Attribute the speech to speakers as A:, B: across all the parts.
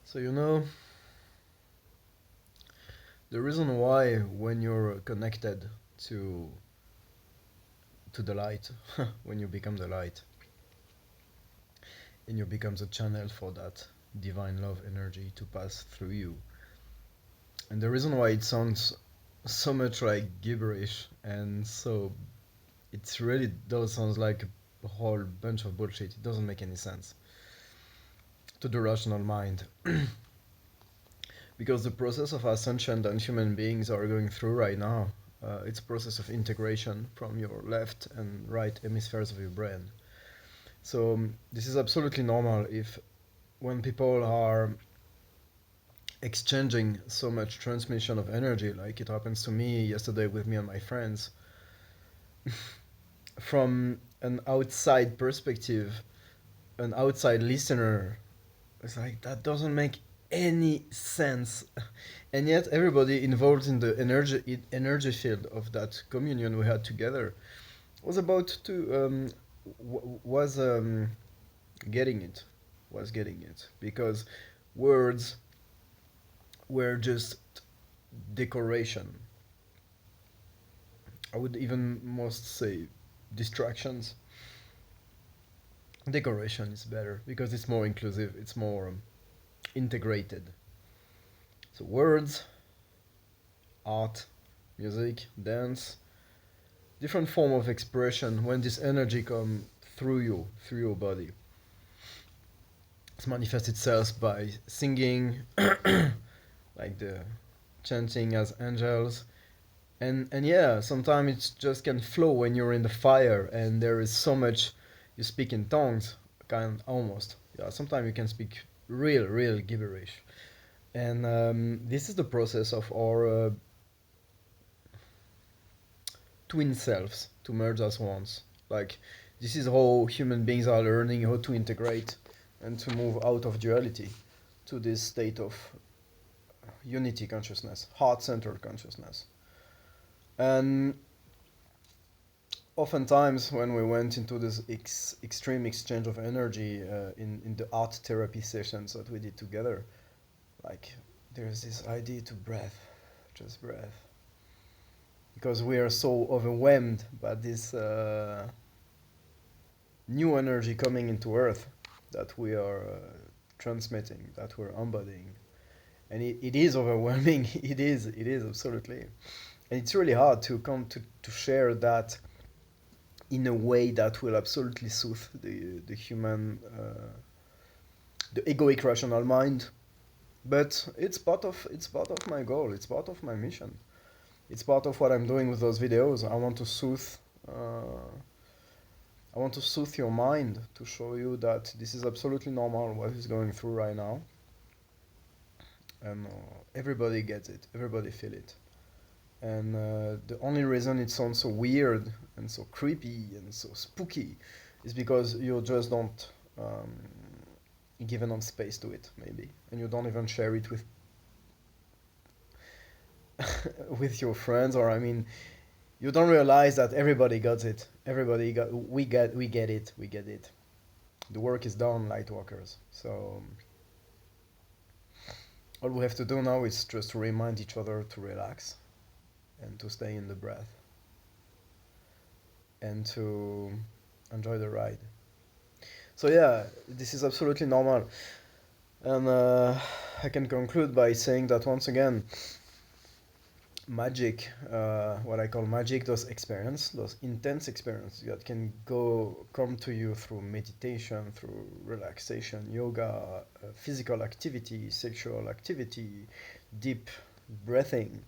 A: So the reason why when you're connected to to the light, when you become the light, and you become the channel for that divine love energy to pass through you. And the reason why it sounds so much like gibberish and so it really does sound like a whole bunch of bullshit. It doesn't make any sense to the rational mind. Because the process of ascension that human beings are going through right now, it's a process of integration from your left and right hemispheres of your brain. So this is absolutely normal if when people are exchanging so much transmission of energy, like it happens to me yesterday with me and my friends, from an outside perspective, an outside listener, it's like that doesn't make any sense. And yet everybody involved in the energy field of that communion we had together was about to was getting it was getting it because words were just decoration. I would even most say distractions. Decoration is better because it's more inclusive, it's more integrated. So words, art, music, dance, different form of expression when this energy come through you, through your body. It manifests itself by singing, like the chanting as angels, and yeah, sometimes it just can flow when you're in the fire and there is so much you speak in tongues, kind almost. Yeah, sometimes you can speak real gibberish, and this is the process of our twin selves to merge as once. Like this is how human beings are learning how to integrate and to move out of duality to this state of unity consciousness, heart-centered consciousness. And oftentimes when we went into this extreme exchange of energy in the art therapy sessions that we did together, like there's this idea to breath, just breath, because we are so overwhelmed by this new energy coming into earth that we are transmitting, that we're embodying, and it is overwhelming. It is absolutely, and it's really hard to come to share that in a way that will absolutely soothe the human, the egoic rational mind. But it's part of my goal. It's part of my mission. It's part of what I'm doing with those videos. Uh, I want to soothe your mind to show you that this is absolutely normal what is going through right now, and everybody gets it. Everybody feel it. And the only reason it sounds so weird and so creepy and so spooky is because you just don't give enough space to it, maybe, and you don't even share it with with your friends, or I mean, you don't realize that everybody got it. We get it. The work is done, light workers. So all we have to do now is just to remind each other to relax and to stay in the breath and to enjoy the ride. So yeah, this is absolutely normal, and I can conclude by saying that once again, magic, what I call magic, those intense experiences that can come to you through meditation, through relaxation, yoga, physical activity, sexual activity, deep breathing,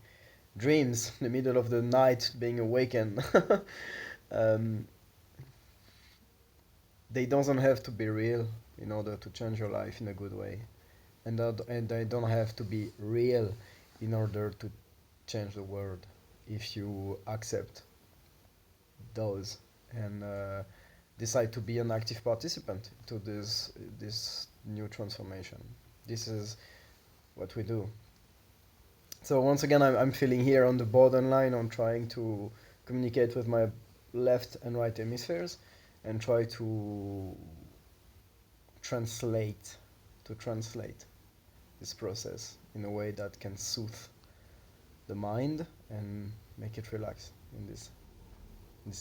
A: dreams, in the middle of the night, being awakened. um, they doesn't have to be real in order to change your life in a good way, and they don't have to be real in order to change the world if you accept those and decide to be an active participant to this new transformation. This is what we do. So once again, I'm feeling here on the borderline on trying to communicate with my left and right hemispheres and try to translate to translate this process in a way that can soothe the mind and make it relax in this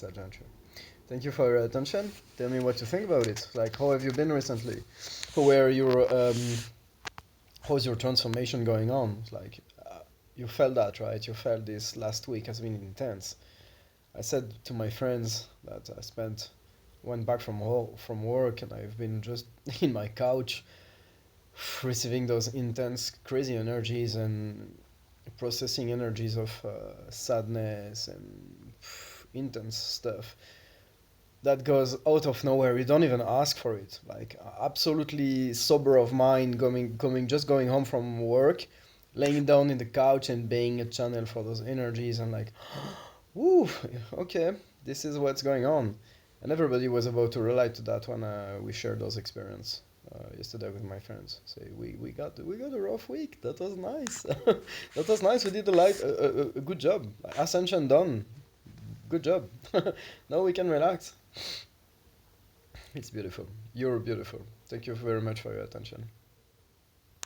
A: adventure. Thank you for your attention. Tell me what you think about it. Like, how have you been recently? Where your how's your transformation going on? Like, you felt that, right? You felt this last week has been intense. I said to my friends that went back from work, and I've been just in my couch receiving those intense, crazy energies and processing energies of sadness and intense stuff that goes out of nowhere. You don't even ask for it. Like, absolutely sober of mind, just going home from work, laying down in the couch and being a channel for those energies, and like, woo, okay, this is what's going on. And everybody was about to relate to that when we shared those experience yesterday with my friends. Say we got a rough week. That was nice. That was nice. We did a good job. Ascension done. Good job. Now we can relax. It's beautiful. You're beautiful. Thank you very much for your attention.